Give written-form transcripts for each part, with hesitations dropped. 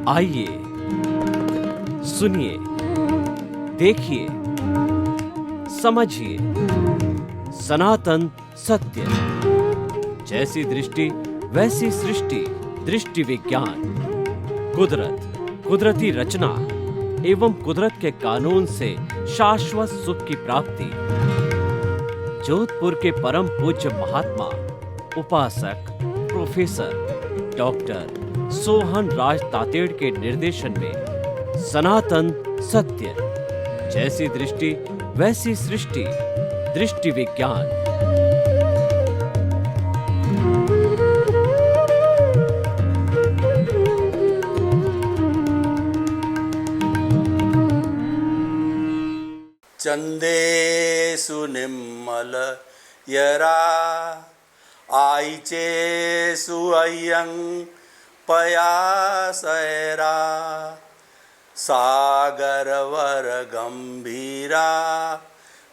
आइए, सुनिए, देखिए, समझिए सनातन सत्य। जैसी दृष्टि वैसी सृष्टि, दृष्टि विज्ञान। कुदरत, कुदरती रचना एवं कुदरत के कानून से शाश्वत सुख की प्राप्ति। जोधपुर के परम पूज्य महात्मा उपासक प्रोफेसर डॉक्टर सोहन राज तातेड़ के निर्देशन में सनातन सत्य। जैसी दृष्टि वैसी सृष्टि, दृष्टि विज्ञान। चंदेषु निम्मल यरा आईचेषु अय्यं पयासैरा सागरवर गंभीरा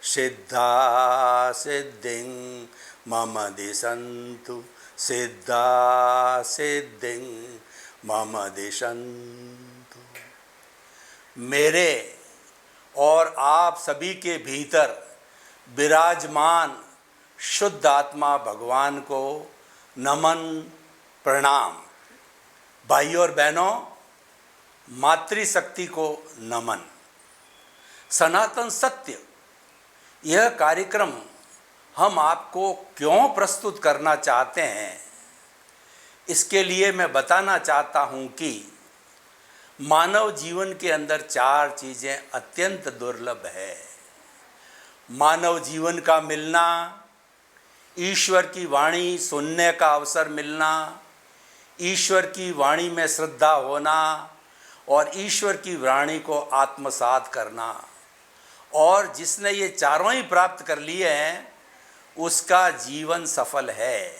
सिद्धा सिद्धिं मम दिशन्तु सिद्धा सिद्धिं मम दिशन्तु। मेरे और आप सभी के भीतर विराजमान शुद्ध आत्मा भगवान को नमन प्रणाम। भाइयों और बहनों, मातृशक्ति को नमन। सनातन सत्य यह कार्यक्रम हम आपको क्यों प्रस्तुत करना चाहते हैं, इसके लिए मैं बताना चाहता हूं कि मानव जीवन के अंदर 4 चीज़ें अत्यंत दुर्लभ है। मानव जीवन का मिलना, ईश्वर की वाणी सुनने का अवसर मिलना, ईश्वर की वाणी में श्रद्धा होना और ईश्वर की वाणी को आत्मसात करना। और जिसने ये चारों ही प्राप्त कर लिए हैं उसका जीवन सफल है।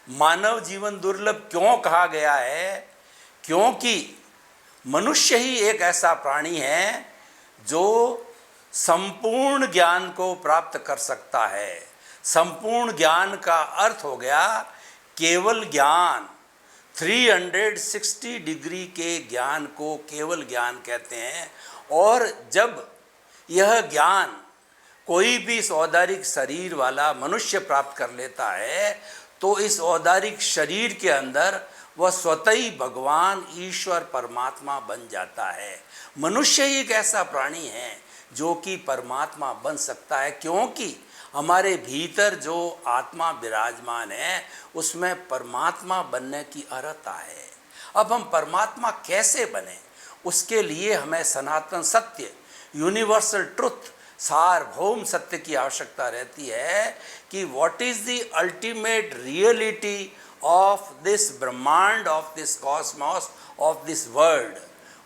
मानव जीवन दुर्लभ क्यों कहा गया है? क्योंकि मनुष्य ही एक ऐसा प्राणी है जो संपूर्ण ज्ञान को प्राप्त कर सकता है। संपूर्ण ज्ञान का अर्थ हो गया केवल ज्ञान। 360 डिग्री के ज्ञान को केवल ज्ञान कहते हैं। और जब यह ज्ञान कोई भी इस औदारिक शरीर वाला मनुष्य प्राप्त कर लेता है तो इस औदारिक शरीर के अंदर वह स्वतः ही भगवान ईश्वर परमात्मा बन जाता है। मनुष्य ही एक ऐसा प्राणी है जो कि परमात्मा बन सकता है, क्योंकि हमारे भीतर जो आत्मा विराजमान है उसमें परमात्मा बनने की अर्हता है। अब हम परमात्मा कैसे बने, उसके लिए हमें सनातन सत्य, यूनिवर्सल ट्रुथ, सार्वभौम सत्य की आवश्यकता रहती है कि what is the ultimate reality of this ब्रह्मांड, of this cosmos, of this world.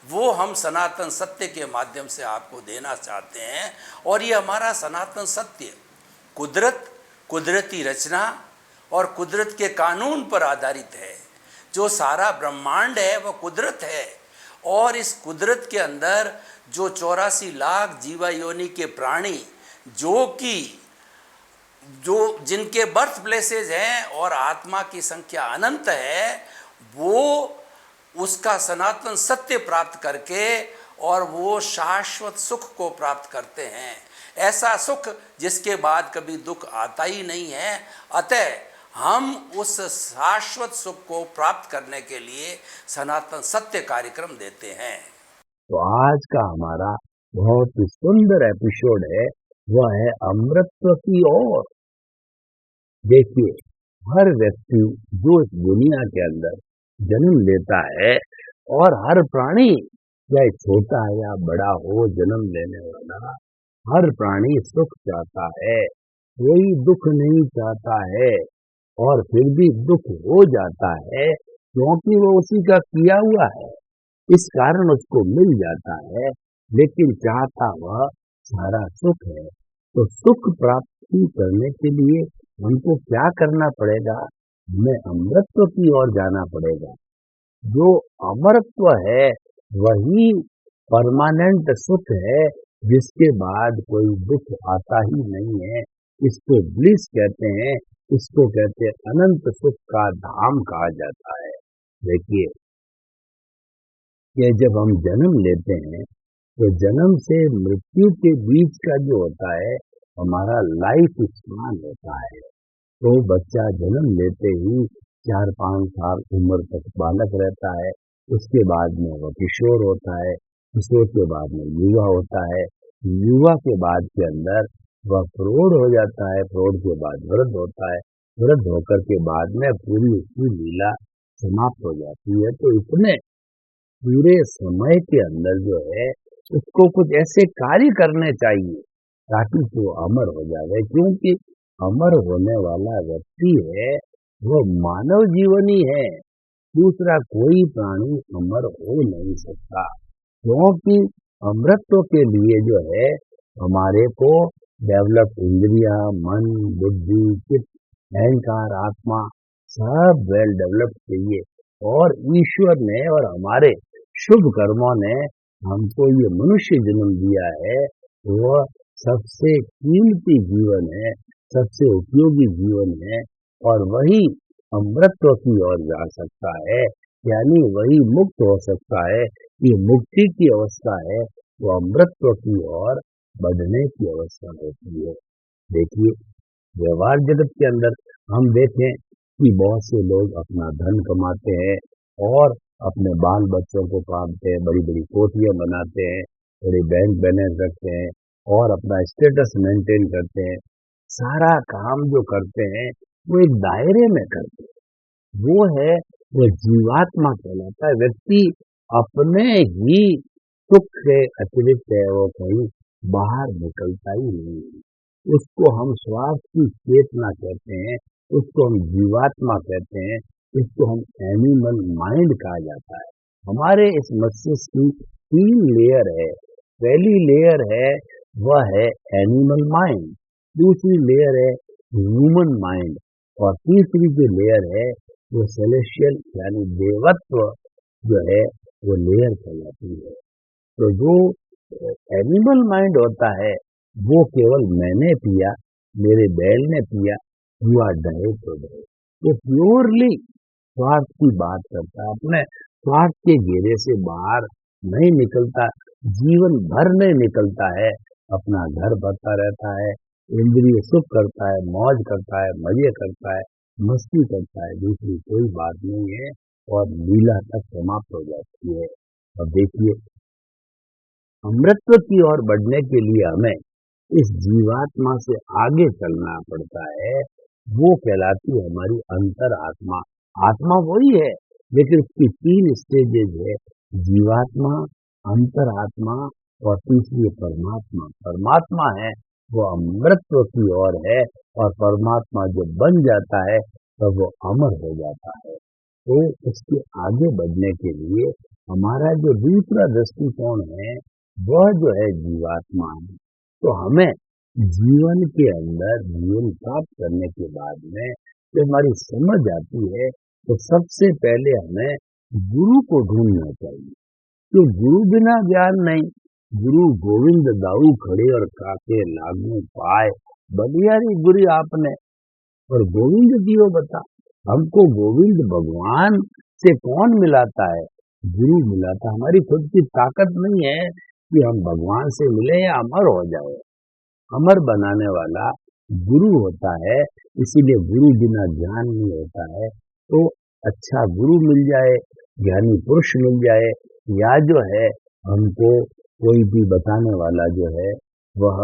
वो हम सनातन सत्य के माध्यम से आपको देना चाहते हैं। और ये हमारा सनातन सत्य कुदरत, कुदरती रचना और कुदरत के कानून पर आधारित है। जो सारा ब्रह्मांड है वह कुदरत है। और इस कुदरत के अंदर जो 84 लाख जीवा योनि के प्राणी जो जिनके बर्थ प्लेसेज हैं और आत्मा की संख्या अनंत है, वो उसका सनातन सत्य प्राप्त करके और वो शाश्वत सुख को प्राप्त करते हैं। ऐसा सुख जिसके बाद कभी दुख आता ही नहीं है। अतः हम उस शाश्वत सुख को प्राप्त करने के लिए सनातन सत्य कार्यक्रम देते हैं। तो आज का हमारा बहुत ही सुंदर एपिसोड है, वह है अमृतत्व की ओर। देखिए, हर व्यक्ति जो इस दुनिया के अंदर जन्म लेता है और हर प्राणी चाहे छोटा या बड़ा हो, जन्म लेने वाला हर प्राणी सुख चाहता है, कोई दुख नहीं चाहता है। और फिर भी दुख हो जाता है क्योंकि वो उसी का किया हुआ है, इस कारण उसको मिल जाता है। लेकिन चाहता वह सारा सुख है। तो सुख प्राप्ति करने के लिए हमको क्या करना पड़ेगा? हमें अमृतत्व की ओर जाना पड़ेगा। जो अमरत्व है वही परमानेंट सुख है, जिसके बाद कोई दुख आता ही नहीं है। इसको ब्लिस कहते हैं, इसको कहते हैं अनंत सुख का धाम कहा जाता है। देखिए, कि जब हम जन्म लेते हैं तो जन्म से मृत्यु के बीच का जो होता है हमारा लाइफ स्पान होता है। तो बच्चा जन्म लेते ही 4-5 साल उम्र तक बालक रहता है, उसके बाद में वह किशोर होता है, किशोर के बाद में युवा होता है, युवा के बाद के अंदर वह प्रौढ़ हो जाता है, प्रौढ़ के बाद वृद्ध होता है, वृद्ध होकर के बाद में पूरी उसकी लीला समाप्त हो जाती है। तो इतने पूरे समय के अंदर जो है उसको कुछ ऐसे कार्य करने चाहिए ताकि वो अमर हो जाए, क्योंकि अमर होने वाला व्यक्ति है वो मानव जीवन ही है, दूसरा कोई प्राणी अमर हो नहीं सकता। क्योंकि अमरत्व के लिए जो है हमारे को डेवलप इंद्रिया, मन, बुद्धि, चित्त, अहंकार, आत्मा सब वेल डेवलप चाहिए। और ईश्वर ने और हमारे शुभ कर्मों ने हमको ये मनुष्य जन्म दिया है, वह सबसे कीमती जीवन है, सबसे उपयोगी जीवन है, और वही अमृतत्व की ओर जा सकता है, यानी वही मुक्त हो सकता है। ये मुक्ति की अवस्था है, वो अमृतत्व की ओर बढ़ने की अवस्था होती है। देखिए व्यवहार जगत के अंदर हम देखें कि बहुत से लोग अपना धन कमाते हैं और अपने बाल बच्चों को पालते हैं, बड़ी बड़ी कोठियां बनाते हैं, बड़े बैंक बैलेंस रखते हैं और अपना स्टेटस मेंटेन करते हैं। सारा काम जो करते हैं वो एक दायरे में करते हैं, वो है वो जीवात्मा कहलाता है। व्यक्ति अपने ही सुख से अतिरिक्त है, वो कहीं बाहर निकलता ही नहीं है। उसको हम स्वार्थ की चेतना कहते हैं, उसको हम जीवात्मा कहते हैं, इसको हम एनिमल माइंड कहा जाता है। हमारे इस मस्तिष्क की 3 लेयर है। पहली लेयर है वह है एनिमल माइंड, दूसरी लेयर है ह्यूमन माइंड, और तीसरी जो लेयर है वो सेलेशियल यानी देवत्व जो है वो लेयर कहलाती है। तो जो एनिमल माइंड होता है वो केवल मैंने पिया, मेरे बैल ने पिया, हुआ डहे तो डहे, वो प्योरली स्वार्थ की बात करता है, अपने स्वार्थ के घेरे से बाहर नहीं निकलता, जीवन भर नहीं निकलता है, अपना घर भरता रहता है, इंद्रिय सुख करता है, मौज करता है, मजे करता है, मस्ती करता है, दूसरी कोई बात नहीं है, और लीला तक समाप्त हो जाती है। अब देखिए अमृतत्व की ओर बढ़ने के लिए हमें इस जीवात्मा से आगे चलना पड़ता है, वो कहलाती है हमारी अंतर आत्मा। आत्मा वही है लेकिन उसकी 3 स्टेजेज है, जीवात्मा, अंतर आत्मा और तीसरी परमात्मा। परमात्मा है वो अमृतत्व की ओर है, और परमात्मा जो बन जाता है तब वो अमर हो जाता है। तो उसके आगे बढ़ने के लिए हमारा जो दूसरा दृष्टिकोण है वह जो है जीवात्मा है। तो हमें जीवन के अंदर जीवन प्राप्त करने के बाद में जब हमारी समझ आती है तो सबसे पहले हमें गुरु को ढूंढना चाहिए। तो गुरु बिना ज्ञान नहीं। गुरु गोविंद दाऊ खड़े और काके लागू पाए, बलियारी गुरु आपने, और गोविंद दियो बता। हमको गोविंद भगवान से कौन मिलाता है? गुरु मिलाता। हमारी खुद की ताकत नहीं है कि हम भगवान से मिले या अमर हो जाए। अमर बनाने वाला गुरु होता है, इसीलिए गुरु बिना ज्ञान नहीं होता है। तो अच्छा गुरु मिल जाए, ज्ञानी पुरुष मिल जाए, या जो है हमको कोई भी बताने वाला जो है वह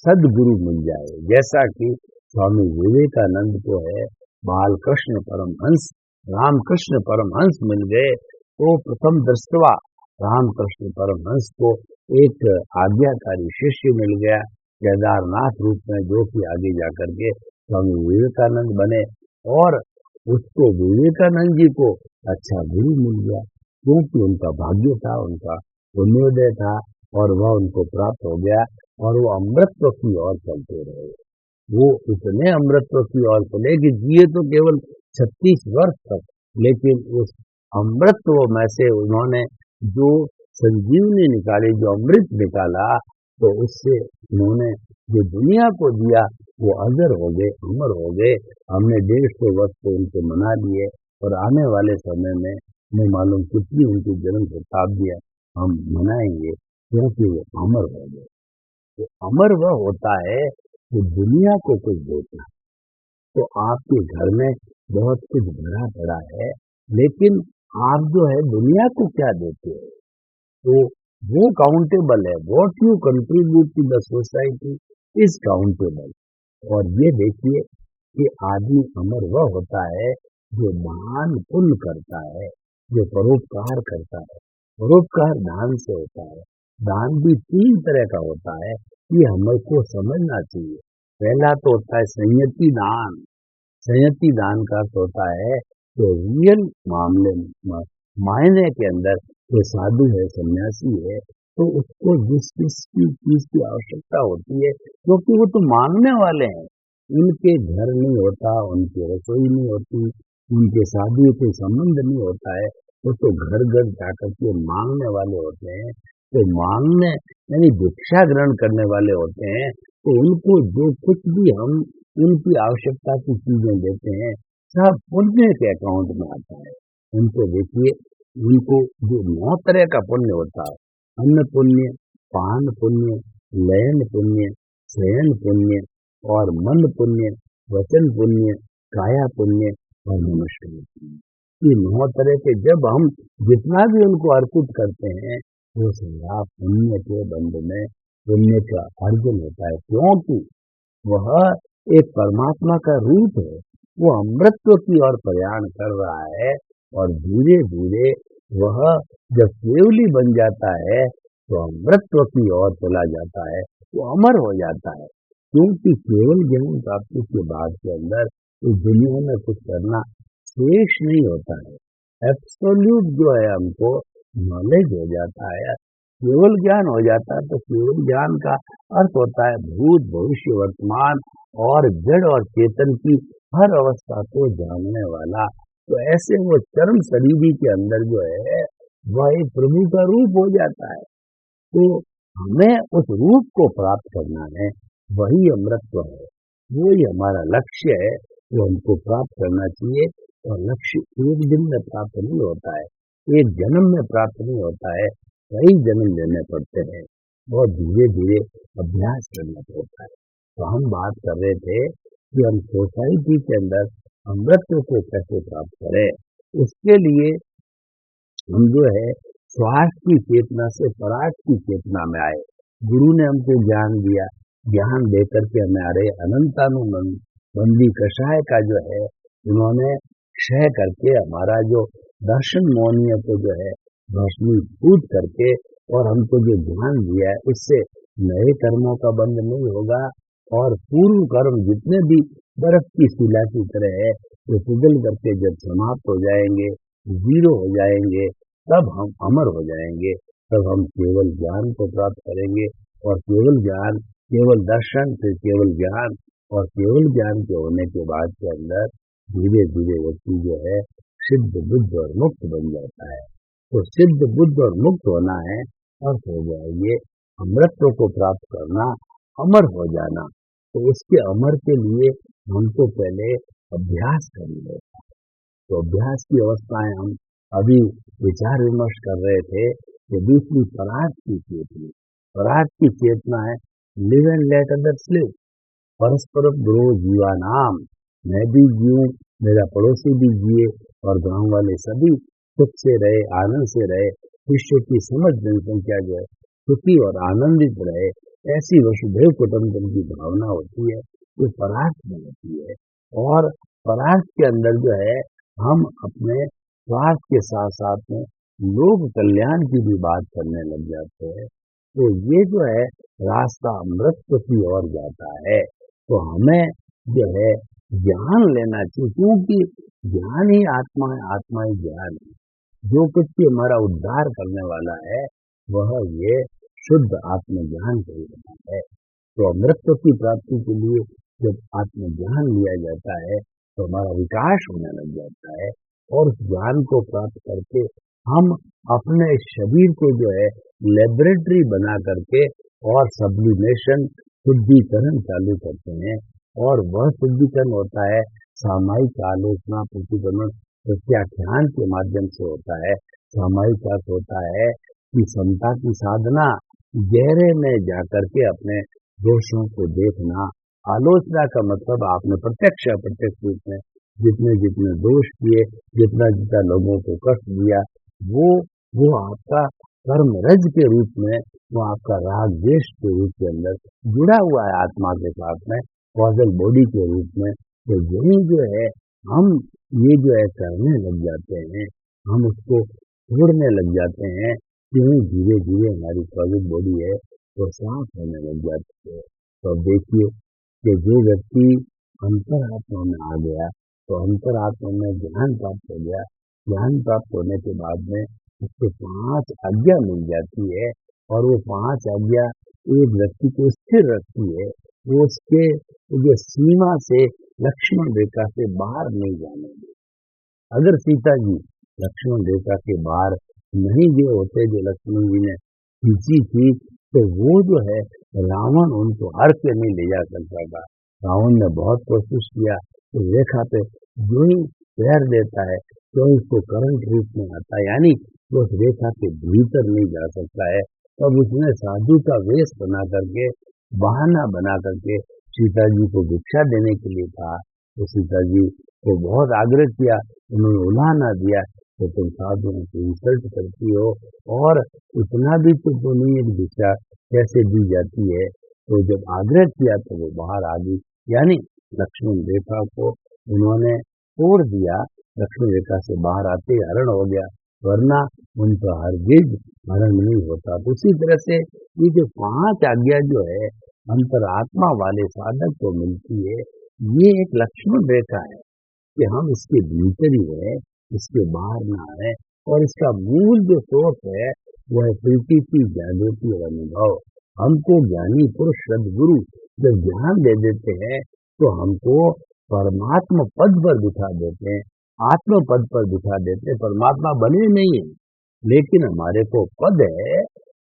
सदगुरु मिल जाए, जैसा कि स्वामी विवेकानंद को है बालकृष्ण परमहंस, रामकृष्ण परमहंस मिल गए। तो प्रथम दृष्टवा रामकृष्ण परमहंस को एक आज्ञाकारी शिष्य मिल गया केदारनाथ रूप में, जो कि आगे जाकर के स्वामी विवेकानंद बने, और उसको विवेकानंद जी को अच्छा गुरु मिल गया, क्योंकि उनका भाग्य था, उनका पुण्योदय था, और वह उनको प्राप्त हो गया, और वो अमृतत्व की ओर चलते रहे। वो इतने अमृतत्व की ओर चले कि जिए तो केवल 36 वर्ष तक, लेकिन उस अमृतत्व में से उन्होंने जो संजीवनी निकाली, जो अमृत निकाला, तो उससे उन्होंने जो दुनिया को दिया वो अजर हो गए, अमर हो गए। हमने 150 वर्ष तो उनको मना लिए, और आने वाले समय में नहीं मालूम कितनी उनकी जन्म शताब्दियां हम मनाएंगे, क्योंकि वो अमर हो गए। तो अमर वह होता है जो दुनिया को कुछ देता है। तो आपके घर में बहुत कुछ भरा पड़ा है, लेकिन आप जो है दुनिया को क्या देते हो? तो वो काउंटेबल है। What you contribute to the society is countable. और ये देखिए कि आदमी अमर वह होता है जो दान पुण्य करता है, जो परोपकार करता है। परोपकार दान से होता है। दान भी 3 तरह का होता है, ये हमको समझना चाहिए। पहला तो होता है संयति दान। संयति दान का अर्थ होता है जो रियल मामले में मायने के अंदर जो साधु है, सन्यासी है, तो उसको जिस चीज की आवश्यकता होती है, क्योंकि वो तो मांगने वाले हैं। उनके घर नहीं होता, उनकी रसोई नहीं होती, उनके साधु से संबंध नहीं होता है, वो तो घर घर जाकर के मांगने वाले होते हैं। तो मांगने यानी भिक्षा ग्रहण करने वाले होते हैं। तो उनको जो कुछ भी हम उनकी आवश्यकता की चीजें देते हैं, सब पुण्य के अकाउंट में आता है। उनको देखिए, उनको जो 9 तरह का पुण्य होता है, अन्न पुण्य, पान पुण्य, लयन पुण्य, शयन पुण्य और मन पुण्य, वचन पुण्य, काया पुण्य और नमस्कार पुण्य। ये 9 तरह के जब हम जितना भी उनको अर्पित करते हैं, वो सदा पुण्य के बंध में पुण्य का अर्जन होता है, क्योंकि वह एक परमात्मा का रूप है। वो अमृतत्व की ओर प्रयाण कर रहा है और धीरे धीरे वह जब केवली बन जाता है तो अमृतत्व की ओर चला जाता है, वो अमर हो जाता है। क्योंकि केवल ज्ञान प्राप्ति के बाद के अंदर इस दुनिया में कुछ करना शेष नहीं होता है। एब्सोल्यूट जो है हमको नॉलेज हो जाता है, केवल ज्ञान हो जाता है। तो केवल ज्ञान का अर्थ होता है भूत, भविष्य, वर्तमान और जड़ और चेतन की हर अवस्था को जानने वाला। तो ऐसे वो चरम शरीरी के अंदर जो है वह एक प्रभु का रूप हो जाता है। तो हमें उस रूप को प्राप्त करना है, वही अमृतत्व है, वो ही हमारा लक्ष्य है। वो हमको प्राप्त करना चाहिए। और लक्ष्य एक दिन में प्राप्त नहीं होता है, एक जन्म में प्राप्त नहीं होता है, कई जन्म लेने पड़ते हैं और धीरे धीरे अभ्यास करना पड़ता है। तो हम बात कर रहे थे कि हम सोसाइटी के अंदर अमृतत्व को कैसे प्राप्त करें। उसके लिए हम जो है स्वार्थ की चेतना से परार्थ की चेतना में आए। गुरु ने हमको ज्ञान दिया, ज्ञान देकर के हमारे अनंतानुबंधी कषाय का जो है उन्होंने क्षय करके हमारा जो दर्शन मौनीय को जो है भस्मीभूत करके और हमको जो ज्ञान दिया है, उससे नए कर्मों का बंध नहीं होगा और पूर्व कर्म जितने भी बर्फ की शिला की तरह है, वो पिघल करके जब समाप्त हो जाएंगे, जीरो हो जाएंगे, तब हम अमर हो जाएंगे। तब हम केवल ज्ञान को प्राप्त करेंगे और केवल ज्ञान, केवल दर्शन, फिर केवल ज्ञान और केवल ज्ञान के होने के बाद के अंदर धीरे धीरे व्यक्ति जो है सिद्ध, बुद्ध और मुक्त बन जाता है। तो सिद्ध, बुद्ध और मुक्त होना है, अर्थ हो जाएंगे अमृतत्व को प्राप्त करना, अमर हो जाना। तो उसके अमर के लिए हमको पहले अभ्यास करना होता है। तो अभ्यास की अवस्थाएं हम अभी विचार विमर्श कर रहे थे कि दूसरी परार्थ की चेतना। परार्थ की चेतना है live and let others live, परस्पर ग्रो जीवा नाम। मैं भी जीऊं, मेरा पड़ोसी भी जिए और गांव वाले सभी सुख से रहे, आनंद से रहे। विश्व की समझ जनसंख्या जो है सुखी और आनंदित रहे, ऐसी वसुधैव कुटुंबकम की भावना होती है, वो परार्थ में होती है। और परार्थ के अंदर जो है हम अपने स्वार्थ के साथ साथ में लोक कल्याण की भी बात करने लग जाते हैं। तो ये जो है रास्ता अमृतत्व की ओर जाता है। तो हमें जो है ज्ञान लेना चाहिए, क्योंकि ज्ञान ही आत्मा है, आत्मा ही ज्ञान है। जो कुछ भी हमारा उद्धार करने वाला है वह ये शुद्ध आत्मज्ञान कहलाता है। तो अमृतत्व की प्राप्ति के लिए जब आत्मज्ञान लिया जाता है तो हमारा विकास होने लग जाता है और उस ज्ञान को प्राप्त करके हम अपने शरीर को जो है लेबोरेटरी बना करके और सब्लिमेशन, शुद्धिकरण चालू करते हैं। और वह शुद्धिकरण होता है सामायिक आलोचना, प्रतिक्रमण प्रत्याख्यान के माध्यम से होता है। सामायिक अर्थ होता है कि समता की साधना, गहरे में जाकर के अपने दोषों को देखना। आलोचना का मतलब आपने प्रत्यक्ष अप्रत्यक्ष रूप में जितने जितने दोष किए, जितना जितना लोगों को कष्ट दिया, वो आपका कर्म रज के रूप में, वो आपका राग द्वेष के रूप के अंदर जुड़ा हुआ है आत्मा के साथ में, कॉजल बॉडी के रूप में। तो यही जो है हम ये जो है करने लग जाते हैं, हम उसको छोड़ने लग जाते हैं, क्यों धीरे धीरे हमारी कॉजल बॉडी है वो साफ होने लग जाती है। तो देखिए कि जो व्यक्ति अंतरात्मा में आ गया, तो अंतरात्मा में ज्ञान प्राप्त हो गया, ज्ञान प्राप्त होने के बाद में उसको 5 आज्ञा मिल जाती है, और वो 5 आज्ञा एक व्यक्ति को स्थिर रखती है। वो उसके जो सीमा से, लक्ष्मण रेखा से बाहर नहीं जाने दे। अगर सीता जी लक्ष्मण रेखा के बाहर नहीं गए होते, जो लक्ष्मण जी ने खींची थी, तो वो जो है रावण उनको हर के नहीं ले जा सकता था। रावण ने बहुत कोशिश किया, तो रेखा पे जो ही पैर देता है तो उसको करंट रूप में आता है, यानी वो उस रेखा के भीतर नहीं जा सकता है। तब उसने साधु का वेश बना करके, बहाना बना करके सीता जी को भिक्षा देने के लिए कहा। तो सीता जी को बहुत आग्रह किया, उन्होंने उलाहना दिया तो तुम साधुओं को इंसल्ट करती हो, और इतना भी तो नहीं है भिक्षा कैसे दी जाती है। तो जब आग्रह किया तो वो बाहर आ गई, यानी लक्ष्मण रेखा को उन्होंने तोड़ दिया। लक्ष्मण रेखा से बाहर आते ही हरण हो गया, वरना उनका हरगिज हरण नहीं होता। तो उसी तरह से ये जो 5 आज्ञा जो है अंतरात्मा वाले साधक को मिलती है, ये एक लक्ष्मण रेखा है कि हम इसके भीतर ही है, इसके बाहर ना आए। और इसका मूल जो सोर्स है वो है प्रीति, जागृति और अनुभव। हमको ज्ञानी पुरुष सदगुरु जब ज्ञान दे देते हैं तो हमको परमात्मा पद पर बिठा देते हैं, आत्म पद पर बिठा देते हैं। परमात्मा बने नहीं है, लेकिन हमारे को पद है,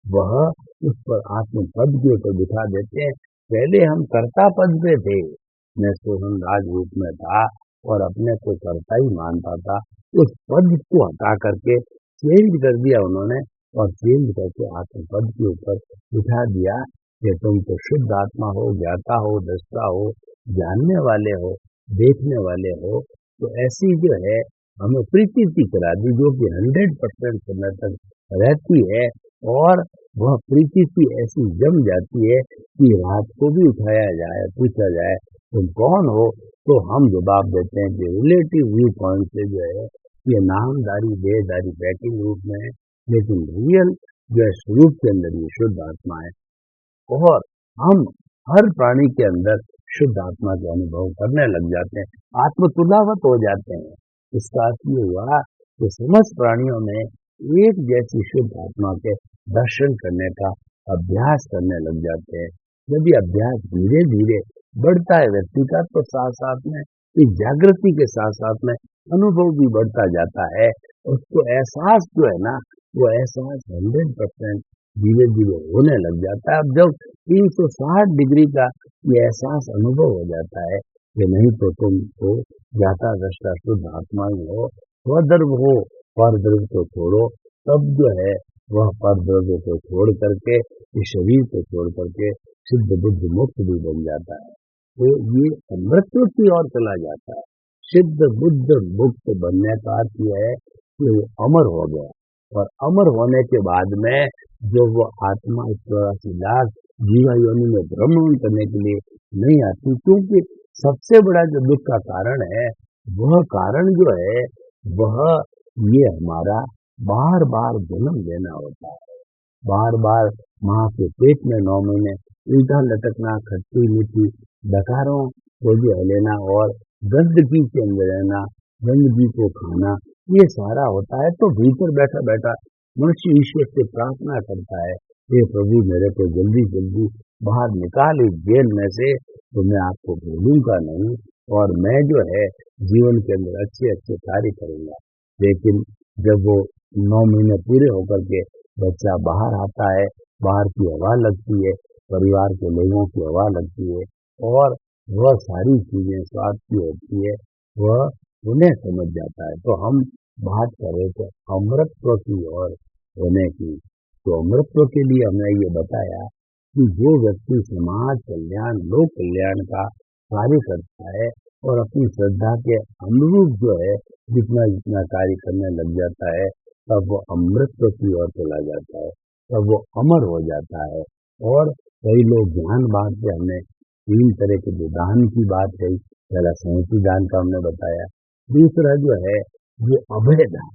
वह उस पर आत्म पद के ऊपर बिठा देते हैं। पहले हम कर्ता पद पे थे, मैं सोहन राज रूप में था और अपने को कर्ता ही मानता था। उस पद को हटा करके चेंज कर दिया उन्होंने, और चेंज करके आत्म पद के ऊपर बिठा दिया कि तुम तो शुद्ध आत्मा हो, ज्ञाता हो, दृष्टा हो, जानने वाले हो, देखने वाले हो। तो ऐसी जो है हमें प्रीति करा दी, जो कि 100% समय तक रहती है, और वह प्रीति ऐसी जम जाती है कि रात को भी उठाया जाए, पूछा जाए तुम कौन हो, तो हम जवाब देते हैं कि रिलेटिव व्यू पॉइंट से जो है ये नामदारी देहदारी बैटिंग रूप में है, लेकिन रियल जो है स्वरूप के अंदर ये शुद्ध आत्मा है। और हम हर प्राणी के अंदर शुद्ध आत्मा के अनुभव करने लग जाते हैं, आत्मतुलावत हो जाते हैं। इसका अर्थ ये हुआ कि समस्त प्राणियों में एक जैसी शुद्ध आत्मा के दर्शन करने का अभ्यास करने लग जाते हैं। जब ये अभ्यास धीरे धीरे बढ़ता है व्यक्ति का, तो साथ साथ में इस जागृति के साथ साथ में अनुभव भी बढ़ता जाता है। उसको एहसास जो है ना, वो एहसास 100% धीरे धीरे होने लग जाता है। अब जब 360 डिग्री का ये एहसास अनुभव हो जाता है कि नहीं तो तुम तो ज्ञाता दृष्टा शुद्ध आत्मा ही हो, स्वद्रव्य हो, परद्रव्य को छोड़ो, तब जो है वह परद्रव्य को छोड़ करके, इस शरीर को छोड़ करके सिद्ध बुद्ध मुक्त भी बन जाता है। तो ये अमृतत्व की ओर चला जाता है। सिद्ध बुद्ध मुक्त बनने का अर्थ यह है कि वो अमर हो गया, और अमर होने के बाद में जो वो आत्मा 84 लाख जीवा योनि में भ्रमण करने के लिए नहीं आती, क्योंकि सबसे बड़ा जो दुख का कारण है, वह कारण जो है वह ये हमारा बार बार जन्म लेना होता है। बार बार माँ के पेट में 9 महीने उल्टा लटकना, खट्टी मीठी डकारों को जो है लेना, और गंदगी के अंदर रहना, गंदगी को खाना, ये सारा होता है। तो भीतर बैठा बैठा मनुष्य ईश्वर से प्रार्थना करता है, हे प्रभु मेरे को जल्दी जल्दी बाहर निकाल इस जेल में से, तो मैं आपको भूलूंगा नहीं, और मैं जो है जीवन के अंदर अच्छे अच्छे कार्य करूंगा। लेकिन जब वो 9 महीने पूरे होकर के बच्चा बाहर आता है, बाहर की हवा लगती है, परिवार के लोगों की हवा लगती है, और वह सारी चीजें स्वाद की होती है, वह उन्हें समझ जाता है। तो हम बात कर रहे थे अमृतत्व की ओर होने की। तो अमृतत्व के लिए हमने ये बताया कि जो व्यक्ति समाज कल्याण, लोक कल्याण का कार्य करता है और अपनी श्रद्धा के अनुरूप जो है जितना जितना कार्य करने लग जाता है, तब वो अमृतत्व की ओर चला जाता है, तब वो अमर हो जाता है। और कई लोग ज्ञान बांटते, हमने 3 तरह के जो दान की बात कही। पहला संहति दान का हमने बताया, दूसरा जो है वो अभय दान।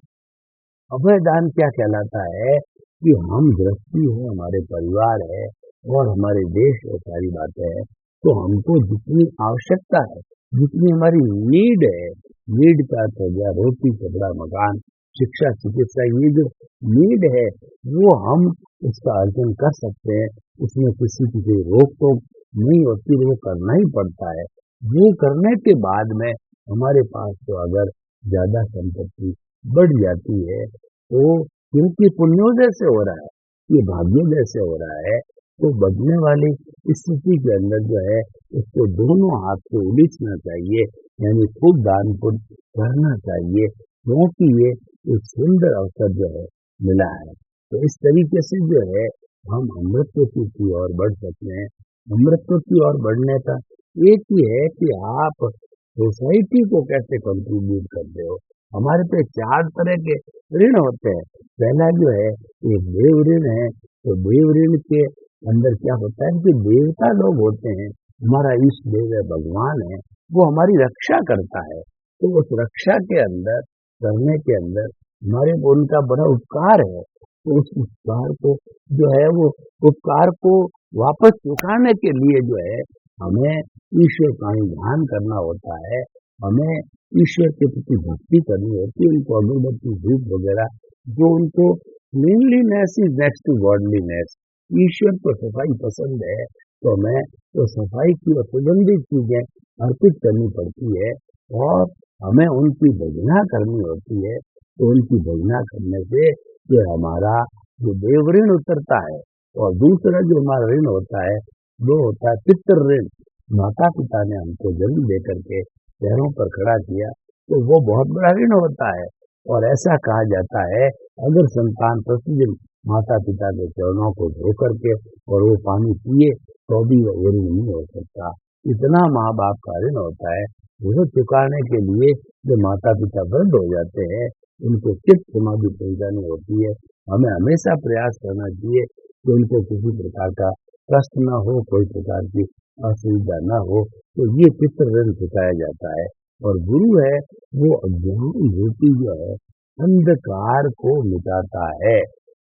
अभय दान क्या कहलाता है कि हम गृहस्थी है, हमारे परिवार है और हमारे देश है, सारी बातें हैं, तो हमको जितनी आवश्यकता है, जितनी हमारी नीड है, नीड का अर्थ हो गया रोटी, कपड़ा, मकान, शिक्षा, चिकित्सा, ये जो नीड है वो हम उसका अर्जन कर सकते हैं, उसमें किसी की कोई रोक टोक नहीं होती, वो करना ही पड़ता है। वो करने के बाद में हमारे पास तो अगर ज्यादा संपत्ति बढ़ जाती है, तो क्योंकि पुण्योदय से हो रहा है, ये भाग्योदय से हो रहा है, तो बढ़ने वाली स्थिति के अंदर जो है उसको दोनों हाथ से उलीचना चाहिए, यानी खूब दान पुण्य करना चाहिए, क्योंकि ये एक सुंदर अवसर जो है मिला है। तो इस तरीके से जो है हम अमृतत्व की ओर बढ़ सकते हैं। अमृतत्व की ओर बढ़ने का एक ही है कि आप सोसाइटी को कैसे कंट्रीब्यूट करते हो। हमारे पे 4 तरह के ऋण होते हैं। पहला जो है एक देव ऋण है। तो देव ऋण के अंदर क्या होता है कि देवता लोग होते हैं, हमारा इष्ट देव है, भगवान है, वो हमारी रक्षा करता है। तो उस रक्षा के अंदर करने के अंदर हमारे को उनका बड़ा उपकार है। तो उस उपकार को जो है वो उपकार को वापस चुकाने के लिए जो है हमें ईश्वर का ही ध्यान करना होता है, हमें ईश्वर के प्रति भक्ति करनी होती है। उनको अगरबत्ती, धूप वगैरह, जो उनको cleanliness is next to godliness, ईश्वर को सफाई पसंद है, तो हमें तो सफाई की और सुगंधित चीजें अर्पित करनी पड़ती है और हमें उनकी भजना करनी होती है। तो उनकी भजना करने से जो हमारा जो देव ऋण उतरता है, और दूसरा जो हमारा ऋण होता है वो होता है पितृ ऋण। माता पिता ने हमको जन्म दे करके पैरों पर खड़ा किया, तो वो बहुत बड़ा ऋण होता है। और ऐसा कहा जाता है अगर संतान प्रतिदिन माता पिता के चरणों को धो करके और वो पानी पिए तो भी वो ऋण नहीं हो सकता। इतना माँ बाप का ऋण होता है। वो चुकाने के लिए जो माता पिता वृद्ध हो जाते हैं, उनको चित्त समाधि पहुंचानी होती है। हमें हमेशा प्रयास करना चाहिए कि उनको किसी प्रकार का कष्ट न हो, कोई प्रकार की असुविधा न हो, तो ये पितृ ऋण चुकाया जाता है। और गुरु है वो अज्ञान रूपी जो है अंधकार को मिटाता है,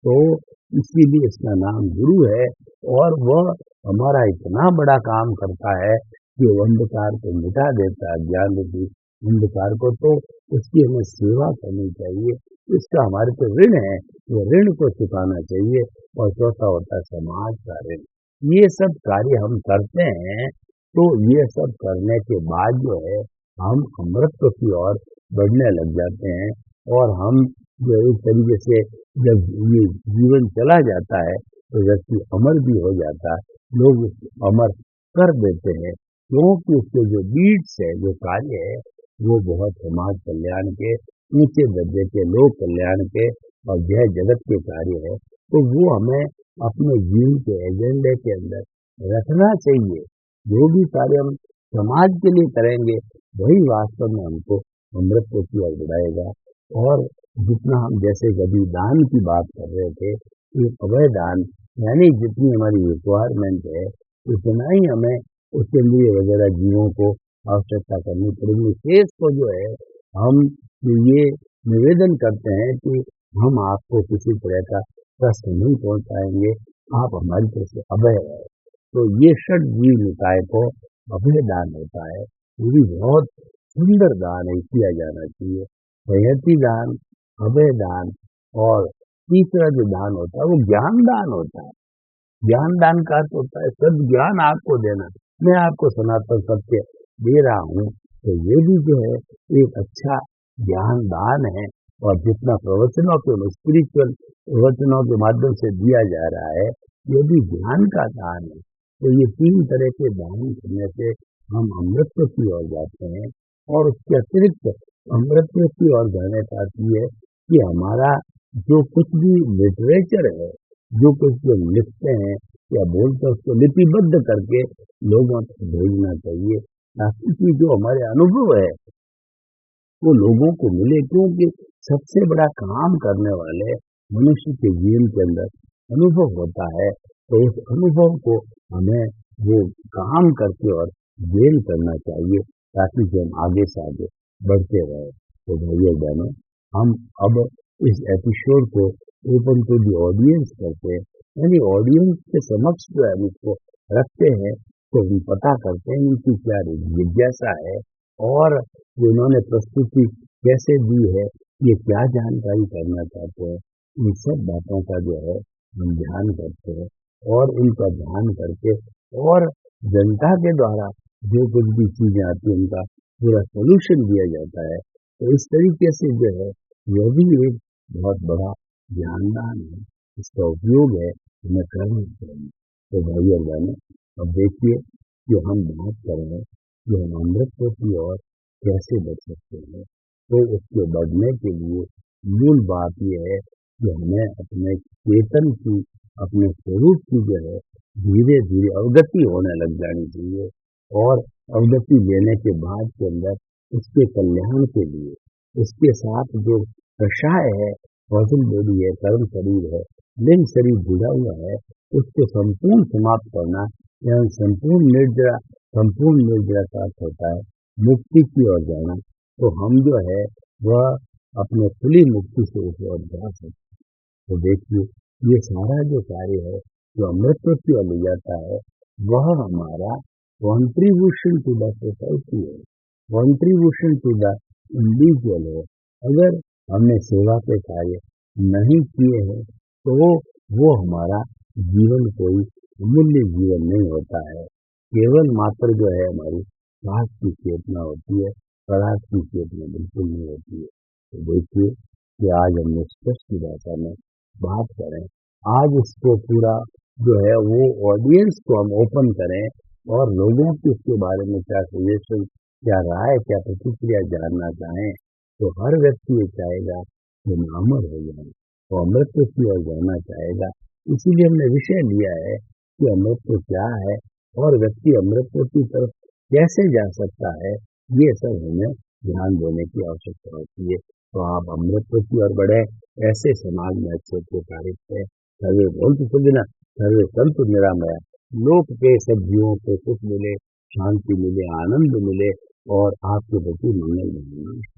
तो इसीलिए इसका नाम गुरु है। और वह हमारा इतना बड़ा काम करता है कि वो अंधकार को मिटा देता है, ज्ञान रूपी अंधकार को। तो उसकी हमें सेवा करनी चाहिए, इसका हमारे पे ऋण है, वो ऋण को चुकाना चाहिए। और चौथा होता है समाज का ऋण। ये सब कार्य हम करते हैं, तो ये सब करने के बाद जो है हम अमृतत्व की ओर बढ़ने लग जाते हैं। और हम जो एक तरीके से जब ये जीवन चला जाता है तो व्यक्ति अमर भी हो जाता है, लोग उसको अमर कर देते हैं, क्योंकि उसके जो डीड्स है, जो कार्य है, वो बहुत समाज कल्याण के, ऊंचे दर्जे के, लोक कल्याण के और जय जगत के कार्य है। तो वो हमें अपने जीवन के एजेंडे के अंदर रखना चाहिए। जो भी कार्य हम समाज के लिए करेंगे वही वास्तव में हमको अमृतत्व की ओर बढ़ाएगा। और जितना हम जैसे कभी दान की बात कर रहे थे, एक अभय दान, यानी जितनी हमारी रिक्वायरमेंट है उतना ही हमें उसके लिए वगैरह जीवों को आवश्यकता करनी पड़ेगी। शेष को जो है हम ये निवेदन करते हैं कि हम आपको किसी तरह का कष्ट नहीं पहुंचाएंगे, आप हमारी तरफ से अभय है। तो ये षड जीव निकाय को अभय दान होता है। ये भी बहुत सुंदर दान है, किया जाना चाहिए। संहति दान, अभय दान, और तीसरा जो दान होता है वो ज्ञान दान होता है। ज्ञान दान का अर्थ होता है सब ज्ञान आपको देना, मैं आपको सनातन सत्य दे रहा हूँ, तो ये भी जो है एक अच्छा ज्ञान दान है। और जितना प्रवचनों के स्पिरिचुअल प्रवचनों के माध्यम से दिया जा रहा है, ये भी ज्ञान का दान है। तो ये 3 तरह के दान करने से हम अमृतत्व की ओर जाते हैं। और उसके अतिरिक्त अमृत की और जाने का अर्थ ये है कि हमारा जो कुछ भी लिटरेचर है, जो कुछ भी हम लिखते हैं या बोलते हैं, उसको लिपिबद्ध करके लोगों तक भेजना चाहिए, ताकि कि जो हमारे अनुभव है वो लोगों को मिले। क्योंकि सबसे बड़ा काम करने वाले मनुष्य के जीवन के अंदर अनुभव होता है, तो उस अनुभव को हमें वो काम करके और गेन करना चाहिए, ताकि कि हम आगे से आगे बढ़ते रहे। तो भाइयों बहनों, हम अब इस एपिसोड को ओपन टू दी ऑडियंस करते हैं, यानी ऑडियंस के समक्ष जो है हम इसको रखते हैं, तो हम पता करते हैं इनकी क्या जिज्ञासा है और जो इन्होंने प्रस्तुति कैसे दी है, ये क्या जानकारी करना चाहते हैं। इन सब बातों का जो है हम ध्यान करते हैं और उनका ध्यान करके और जनता के द्वारा जो कुछ भी चीजें आती हैं उनका पूरा सोल्यूशन दिया जाता है। तो इस तरीके से जो है यह भी एक बहुत बड़ा ज्ञानदान है, इसका उपयोग है हमें करना चाहिए। तो भाई और बहनों, अब देखिए जो हम बात कर रहे हैं कि हम अमृत की ओर कैसे बढ़ सकते हैं। तो उसके बढ़ने के लिए मूल बात यह है कि हमें अपने चेतन की, अपने स्वरूप की जो है धीरे धीरे अवगति होने लग जानी चाहिए, और अवगति लेने के बाद के अंदर उसके कल्याण के लिए उसके साथ जो कषाय है, कौशल बॉडी है, कर्म शरीर है, लिंग शरीर जुड़ा हुआ है, उसको संपूर्ण समाप्त करना, यानी संपूर्ण निर्जरा का अर्थ होता है मुक्ति की ओर जाना। तो हम जो है वह अपने खुली मुक्ति से उस ओर जा सकते हैं। तो देखिए ये सारा जो कार्य है जो अमृत की ओर ले जाता है, वह हमारा कॉन्ट्रीब्यूशन टू द सोसाइटी है, कॉन्ट्रीब्यूशन टू द इंडिविजुअल है। अगर हमने सेवा के कार्य नहीं किए हैं तो वो हमारा जीवन कोई अमूल्य जीवन नहीं होता है। केवल मात्र जो है हमारी स्वार्थ की चेतना होती है, परार्थ की चेतना बिल्कुल नहीं होती है। तो देखिए कि आज हमने स्पष्ट भाषा में बात करें, आज इसको पूरा जो है वो ऑडियंस को हम ओपन करें और लोगों की उसके बारे में क्या सजेशन, क्या राय, क्या प्रतिक्रिया जानना चाहें, तो हर व्यक्ति ये चाहेगा कि नामर हो जाए, तो अमृत की ओर जाना चाहेगा। इसीलिए हमने विषय लिया है कि अमृत क्या है और व्यक्ति अमृत की तरफ कैसे जा सकता है, ये सब हमें ध्यान देने की आवश्यकता होती है। तो आप अमृत की ओर बढ़े, ऐसे समाज में अच्छे अच्छे कार्य करें। सर्वे भवन्तु सुखिनः, सर्वे सन्तु निरामया, लोक के सब जीवों को सुख मिले, शांति मिले, आनंद मिले और आपके प्रति मंगल मिले।